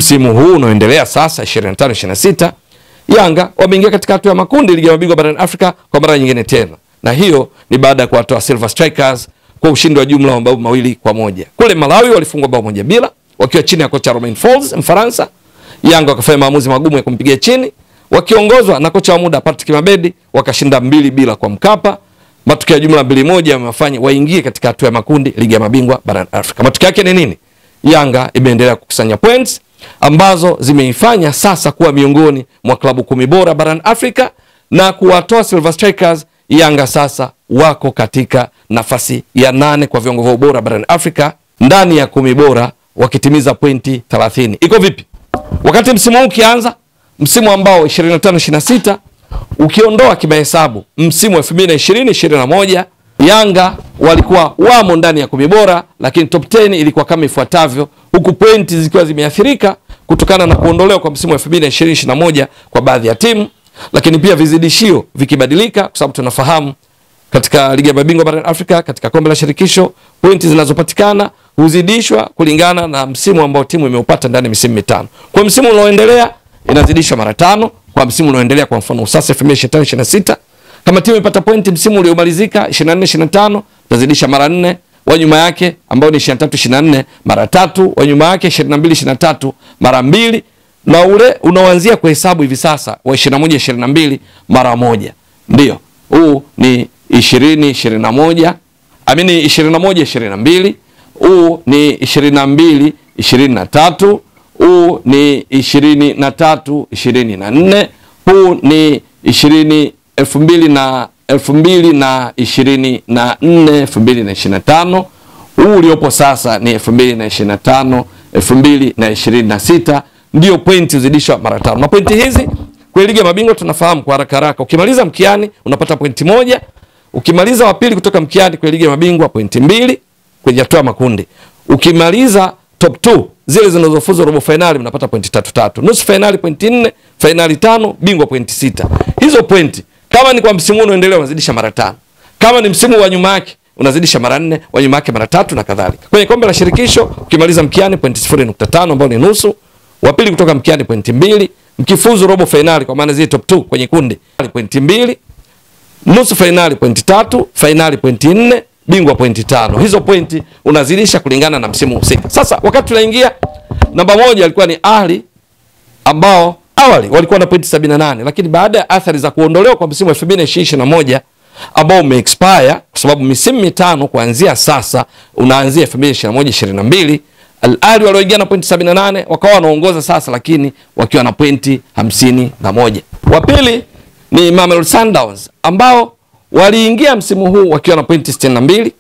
msimu huu unaoendelea sasa 25-26 Yanga wameingia katika hatua ya makundi ligi ya mabingwa barani Afrika kwa mara nyingine tena. Na hiyo ni baada ya kuwatoa Silver Strikers kwa ushindi wa jumla wa mabao 2-1. Kule Malawi walifungwa bao 1-0 wakiwa chini ya kocha Romain Folz Mfaransa. Yanga wakafanya maamuzi magumu ya kumpigia chini wakiongozwa na kocha wa muda Patrick Mabedi, wakashinda 2-0 kwa Mkapa. Matokeo ya jumla 2-1 yamewafanya waingie katika hatua ya makundi ligi ya mabingwa barani Afrika. Matokeo yake ni nini? Yanga imeendelea kukusanya points ambazo zimeifanya sasa kuwa miongoni mwa klabu 10 bora barani Afrika na kuwatoa Silver Strikers. Yanga sasa wako katika nafasi ya 8 kwa viwango vya ubora barani Afrika ndani ya 10 bora wakitimiza pointi 30. Iko vipi? Wakati msimu huu ukianza, msimu ambao 25-26 ukiondoa kimahesabu msimu wa 2020-21 Yanga walikuwa wamo ndani ya 10 bora, lakini top 10 ilikuwa kama ifuatavyo, huku pointi zikiwa zimeathirika kutokana na kuondolewa kwa msimu wa 2020-21 kwa baadhi ya timu, lakini pia vizidishio vikibadilika, kwa sababu tunafahamu katika ligi ya mabingwa barani Afrika, katika kombe la shirikisho, pointi zinazopatikana huzidishwa kulingana na msimu ambao timu imeupata ndani ya misimu mitano. Kwa msimu unaoendelea inazidishwa mara 5, kwa msimu unaoendelea kwa mfano sasa 2025-26 kama timu ipata pointi msimu uliomalizika 24-25 tazidisha mara 4, wa nyuma yake ambao ni 23-24 mara 3, wa nyuma yake 22-23 mara 2, na ule unaoanzia kuhesabu hivi sasa wa 21-22 mara 1. Ndio. Huu ni 20-21, amini 21-22, huu ni 22-23, huu ni 23-24, huu ni 2024-2025, huu uliopo sasa ni 2025-2026, ndio pointi zidishwa mara 5. Na pointi hizi kwa ligi ya mabingwa tunafahamu kwa haraka haraka, ukimaliza mkiani unapata pointi 1, ukimaliza wa pili kutoka mkiani kwa ligi ya mabingwa pointi 2 kwenye hatua makundi, ukimaliza top 2 zile zinazofuzu robo finali unapata pointi 3, nusu finali pointi 4, finali 5, bingwa pointi 6. Hizo pointi kama ni kwa msimu unaoendelea unazidisha mara 5, kama ni msimu wa nyuma yake unazidisha mara 4, wa nyuma yake mara 3 na kadhalika. Kwenye kombe la shirikisho ukimaliza mkiani pointi 0.5 ambao ni nusu, wa pili kutoka mkiani pointi 2, mkifuzu robo finali kwa maana zile top 2 kwenye kundi pointi 2, nusu finali pointi 3, finali pointi 4, bingwa pointi 5. Hizo pointi unazidisha kulingana na msimu husika. Sasa wakati tunaingia namba 1 alikuwa ni Ahli ambao awali walikuwa na pointi 78, lakini baada ya athari za kuondolewa kwa msimu wa 2021 ambao umeexpire kwa sababu misimu mitano kuanzia sasa unaanzia 2021-22, Al Ahly walioingia na pointi 78 wakawa wanaongoza sasa, lakini wakiwa na pointi 51. Wa pili ni Mamelodi Sundowns ambao waliingia msimu huu wakiwa na pointi 62,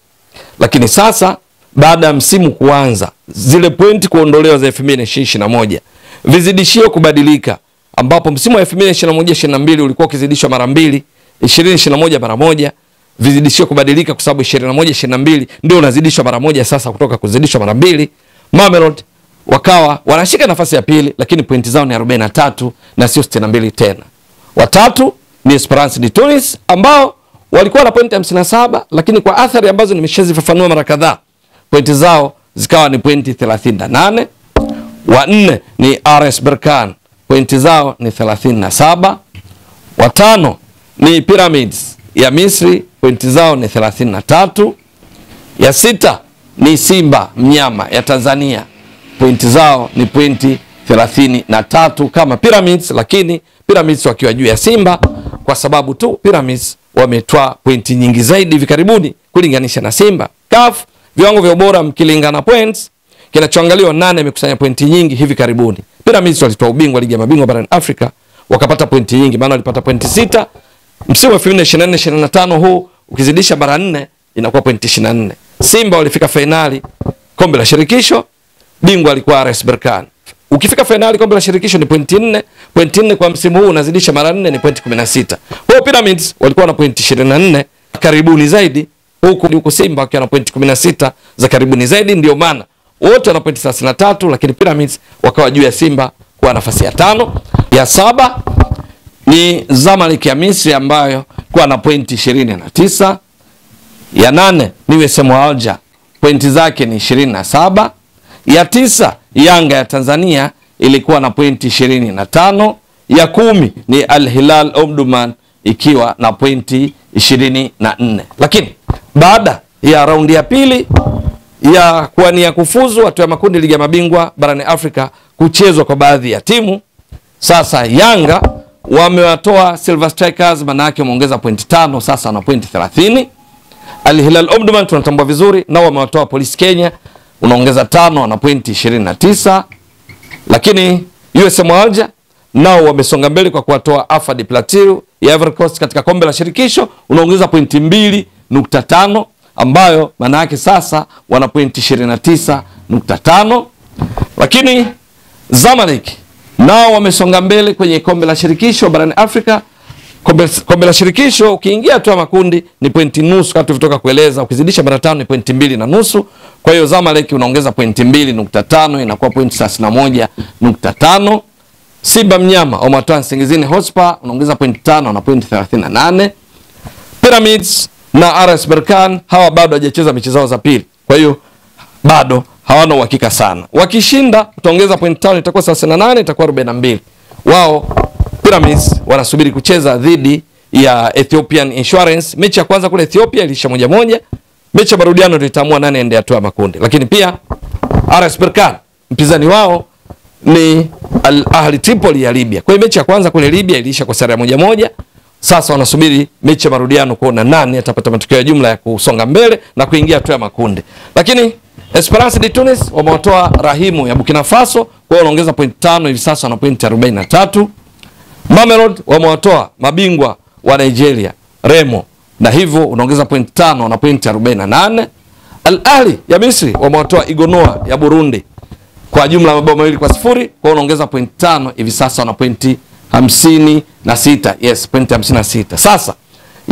lakini sasa baada ya msimu kuanza zile pointi kuondolewa za 2021, vizidishio kubadilika, ambapo msimu wa 2021-22 ulikuwa ukizidishwa mara 2, 2021 mara 1, vizidishio kubadilika kwa sababu 21-22 ndio unazidishwa mara 1 sasa kutoka kuzidishwa mara 2. Mamelodi wakawa wanashika nafasi ya pili, lakini pointi zao ni 43 na sio 62 tena. Watatu ni Esperance de Tunis ambao walikuwa na pointi 57, lakini kwa athari ambazo nimeshazifafanua mara kadhaa pointi zao zikawa ni pointi 38. Wa 4 ni RS Berkane, pointi zao ni 37. Wa 5 ni Pyramids ya Misri, pointi zao ni 33. Ya 6 ni Simba Mnyama ya Tanzania, pointi zao ni pointi 33 kama Pyramids, lakini Pyramids wakiwa juu ya Simba kwa sababu tu Pyramids wametoa pointi nyingi zaidi hivi karibuni kulinganisha na Simba. CAF viwango vya ubora mkilingana points, kinachoangaliwa 8 imekusanya pointi nyingi hivi karibuni. Pyramids walitoa ubingwa ligi ya mabingwa barani Afrika wakapata pointi nyingi, maana walipata pointi 6 msimu wa 2024-25, huu ukizidisha mara 4 inakuwa pointi 24. Simba walifika finali kombe la shirikisho, bingwa alikuwa RS Berkane. Ukifika finali kombe la shirikisho ni pointi 4, pointi 4 kwa msimu huu unazidisha mara 4 ni pointi 16. Kwa Pyramids walikuwa na pointi 24 karibuni zaidi, huku Simba wakiwa na pointi 16 za karibuni zaidi, ndio maana wote wana pointi 33, lakini Pyramids wakawa juu ya Simba kwa nafasi ya 5. Ya 7 ni Zamalek ya Misri ambayo kwa na pointi 29. Ya 8 ni USM Alger, pointi zake ni 27. Ya 9 Yanga ya Tanzania ilikuwa na pointi 25, ya 10 ni Al Hilal Omdurman ikiwa na pointi 24. Lakini baada ya raundi ya pili ya kuania kufuzu hatua ya makundi ligi ya mabingwa barani Afrika kuchezwa kwa baadhi ya timu, sasa Yanga wamewatoa Silver Strikers, maana yake wameongeza pointi 5, sasa wana pointi 30. Al Hilal Omdurman tunatambua vizuri, nao wamewatoa Police Kenya, unaongeza 5, wana pointi 29. Lakini USM Alger nao wamesonga mbele kwa kuwatoa Afad Plateau ya Ivory Coast katika kombe la shirikisho, unaongeza pointi 2.5, ambayo maana yake sasa wana pointi 29.5. Lakini Zamalek nao wamesonga mbele kwenye kombe la shirikisho barani Afrika. Kombe la shirikisho ukiingia tu makundi ni pointi nusu, kama tulivyotoka kueleza, ukizidisha mara 5 ni pointi 2.5. Kwa hiyo Zamalek unaongeza pointi 2.5, inakuwa pointi 31.5. Simba Mnyama wamewatoa Nsingizini Hotspur, unaongeza pointi 5 na pointi 38. Pyramids na RS Berkane hawa bado hawajacheza mechi zao za pili, kwa hiyo bado hawana uhakika sana. Wakishinda utaongeza pointi 5, itakuwa 38, itakuwa 42. Wao Pyramids wanasubiri kucheza dhidi ya Ethiopian Insurance. Mechi ya kwanza kule Ethiopia ilisha 1-1. Mechi ya marudiano ndio itaamua nani aende hatua ya makundi. Lakini pia RS Berkane mpinzani wao ni Al Ahli Tripoli ya Libya. Kwa hiyo mechi ya kwanza kule Libya ilisha kwa sare ya 1-1. Sasa wanasubiri mechi ya marudiano kuona nani atapata matokeo ya jumla ya kusonga mbele na kuingia hatua ya makundi. Lakini Esperance de Tunis wamewatoa Rahimu ya Burkina Faso, kwa hiyo wanaongeza pointi 5, hivi sasa wana pointi 43. Mamelodi wamewatoa mabingwa wa Nigeria Remo, na hivyo unaongeza pointi 5 na pointi 48. Al Ahli ya Misri wamewatoa Igonoa ya Burundi kwa jumla mabao 2-0, kwa hiyo unaongeza pointi 5, hivi sasa wana pointi 56. Yes, pointi 56. Sasa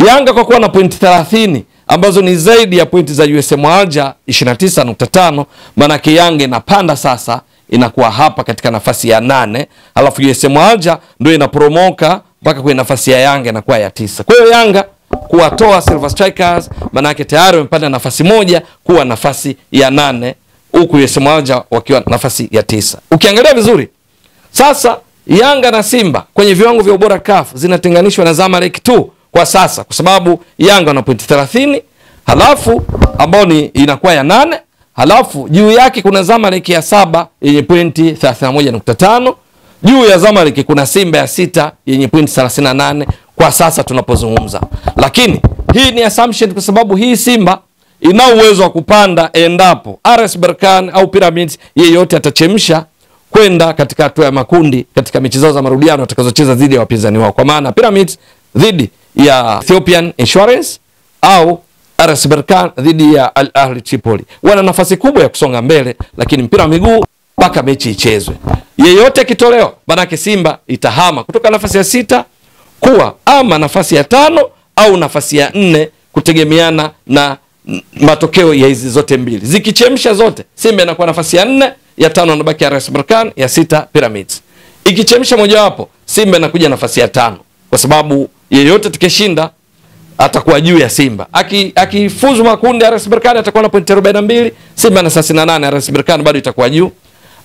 Yanga kwa kuwa na pointi 30 ambazo ni zaidi ya pointi za USM Alger 29.5, maana yake Yanga inapanda sasa, inakuwa hapa katika nafasi ya 8, alafu USM Alger ndio inapromoka mpaka kwenye nafasi ya Yanga inakuwa ya 9. Kwa hiyo Yanga kuwatoa Silver Strikers, maana yake tayari wamepanda nafasi moja kuwa nafasi ya 8, huku USM Alger wakiwa nafasi ya 9. Ukiangalia vizuri sasa Yanga na Simba kwenye viwango vya ubora CAF zinatenganishwa na Zamalek tu kwa sasa, kwa sababu Yanga wana pointi 30, halafu ambao ni inakuwa ya 8, halafu juu yake kuna Zamalek ya 7 yenye pointi 31.5, juu ya Zamalek kuna Simba ya 6 yenye pointi 38 kwa sasa tunapozungumza. Lakini hii ni assumption, kwa sababu hii Simba ina uwezo wa kupanda endapo RS Berkane au Pyramids yeyote atachemsha kwenda katika hatua ya makundi katika mechi zao za marudiano watakazocheza dhidi ya wapinzani wao, kwa maana Pyramids dhidi ya Ethiopian Insurance au RS Berkane dhidi ya Al Ahli Tripoli wana nafasi kubwa ya kusonga mbele, lakini mpira wa miguu mpaka mechi ichezwe. Yeyote kitolewa, manake Simba itahama kutoka nafasi ya 6 kuwa ama nafasi ya 5 au nafasi ya 4, kutegemeana na matokeo ya hizi zote mbili. Zikichemsha zote, Simba inakuwa nafasi ya 4, ya 5 anabaki RS Berkane, ya 6 Pyramids. Ikichemsha mojawapo, Simba inakuja nafasi ya 5, kwa sababu yeyote tukishinda atakuwa juu ya Simba. Akifuzu makundi RS Berkane atakuwa na pointi 42, Simba na 38, RS Berkane bado itakuwa juu.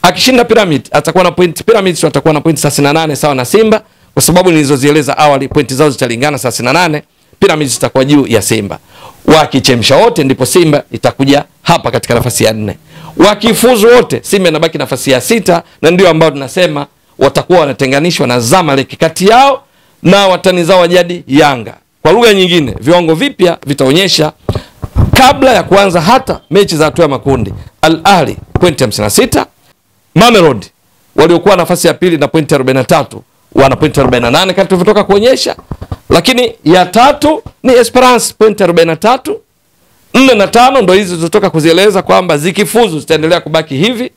Akishinda Pyramid atakuwa na pointi, Pyramids atakuwa na pointi 38 sawa na Simba, kwa sababu nilizozieleza awali pointi zao zitalingana 38, Pyramids itakuwa juu ya Simba. Wakichemsha wote ndipo Simba itakuja hapa katika nafasi ya 4. Wakifuzu wote Simba inabaki nafasi ya 6, na ndio ambao tunasema watakuwa wanatenganishwa na Zamalek kati yao na watani zao wa jadi Yanga. Kwa lugha nyingine, viwango vipya vitaonyesha kabla ya kuanza hata mechi za hatua ya makundi. Al Ahli pointi 56, Mamelodi waliokuwa nafasi ya pili na pointi 43 wana pointi 48 kama tulivyotoka kuonyesha, lakini ya 3 ni Esperance pointi 43, 4 na 5 ndio hizo zilizotoka kuzieleza kwamba zikifuzu zitaendelea kubaki hivi,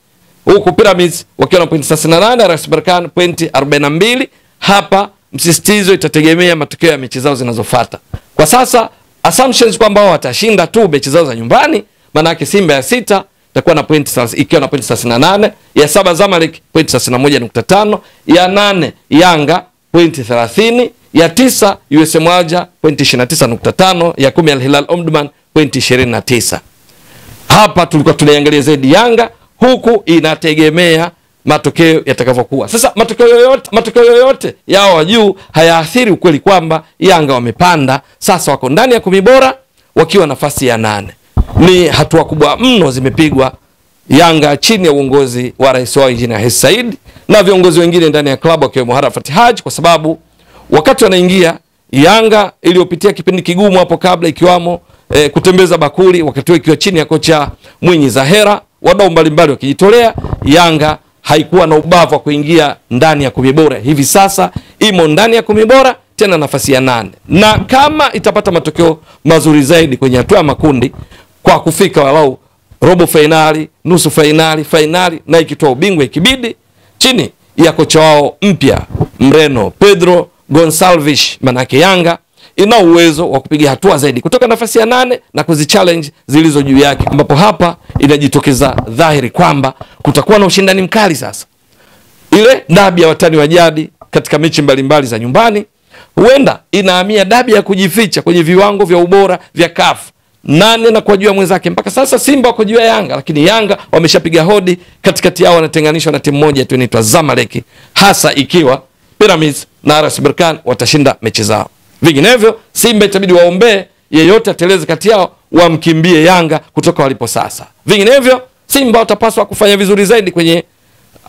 huku Pyramids wakiwa na pointi 38, RS Berkane pointi 42. Hapa msisitizo itategemea matokeo ya mechi zao zinazofuata. Kwa sasa assumptions kwamba wao watashinda tu mechi zao za nyumbani, maana yake Simba ya 6 itakuwa na pointi ikiwa na pointi 38, ya 7 Zamalek pointi 31.5, ya 8 Yanga pointi 30, ya 9 USM Alger pointi 29.5, ya 10 Al Hilal Omdurman pointi 29. Hapa tulikuwa tunaiangalia zaidi Yanga, huku inategemea matokeo yatakavyokuwa. Sasa matokeo yoyote yao wa juu hayaathiri ukweli kwamba Yanga wamepanda, sasa wako ndani ya 10 bora wakiwa nafasi ya 8. Ni hatua kubwa mno zimepigwa Yanga chini ya uongozi wa rais wao Engineer Hersi Said na viongozi wengine ndani ya klabu akiwemo Arafat Haji, kwa sababu wakati wanaingia Yanga iliyopitia kipindi kigumu hapo kabla, ikiwamo kutembeza bakuli wakati ikiwa chini ya kocha Mwinyi Zahera, wadau mbalimbali wakijitolea, Yanga haikuwa na ubavu wa kuingia ndani ya 10 bora. Hivi sasa imo ndani ya 10 bora, tena nafasi ya 8, na kama itapata matokeo mazuri zaidi kwenye hatua ya makundi kwa kufika walau robo finali, nusu finali, finali, na ikitoa ubingwa ikibidi, chini ya kocha wao mpya Mreno Pedro Gonçalves, manake Yanga ina uwezo wa kupiga hatua zaidi kutoka nafasi ya 8 na kuzichallenge zilizo juu yake, ambapo hapa inajitokeza dhahiri kwamba kutakuwa na ushindani mkali. Sasa ile dabi ya watani wa jadi katika mechi mbalimbali za nyumbani huenda inahamia dabi ya kujificha kwenye viwango vya ubora vya CAF, nane na kwa juu ya mwenzake. Mpaka sasa Simba wako juu ya Yanga, lakini Yanga wameshapiga hodi, katikati yao wanatenganishwa na timu moja tu inaitwa Zamalek, hasa ikiwa Pyramids na RS Berkane watashinda mechi zao. Vinginevyo Simba itabidi waombe yeyote ateleze kati yao wamkimbie Yanga kutoka walipo sasa. Vinginevyo Simba watapaswa kufanya vizuri zaidi kwenye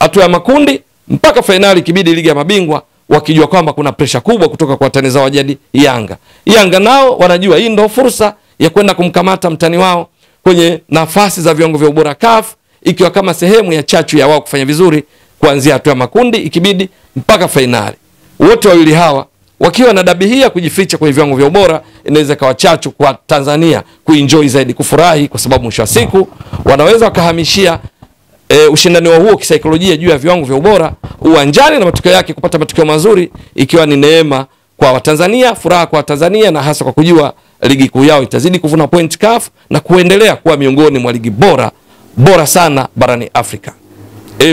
hatua ya makundi mpaka finali kibidi ligi ya mabingwa, wakijua kwamba kuna pressure kubwa kutoka kwa watani zao jadi Yanga. Yanga nao wanajua hii ndio fursa ya kwenda kumkamata mtani wao kwenye nafasi za viwango vya ubora CAF, ikiwa kama sehemu ya chachu ya wao kufanya vizuri kuanzia hatua ya makundi ikibidi mpaka finali. Wote wawili hawa wakiwa na dabi hii ya kujificha kwenye viwango vya ubora, inaweza kawa chachu kwa Tanzania kuenjoy zaidi, kufurahi, kwa sababu mwisho wa siku wanaweza wakahamishia ushindani wa huo kisaikolojia juu ya viwango vya ubora uwanjani, na matokeo yake kupata matokeo mazuri, ikiwa ni neema kwa Watanzania, furaha kwa Tanzania, na hasa kwa kujua ligi kuu yao itazidi kuvuna point CAF na kuendelea kuwa miongoni mwa ligi bora sana barani Afrika.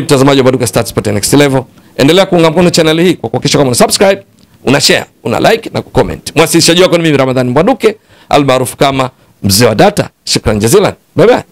Mtazamaji wa Mbwaduke Stats Sport Next Level, endelea kuunga mkono channel hii kwa kuhakikisha kama una subscribe, una share, una like na kucomment. Mwasilishaji wako ni mimi Ramadhani Mbwaduke almaarufu kama Mzee wa Data. Shukrani jazilan. Bye bye.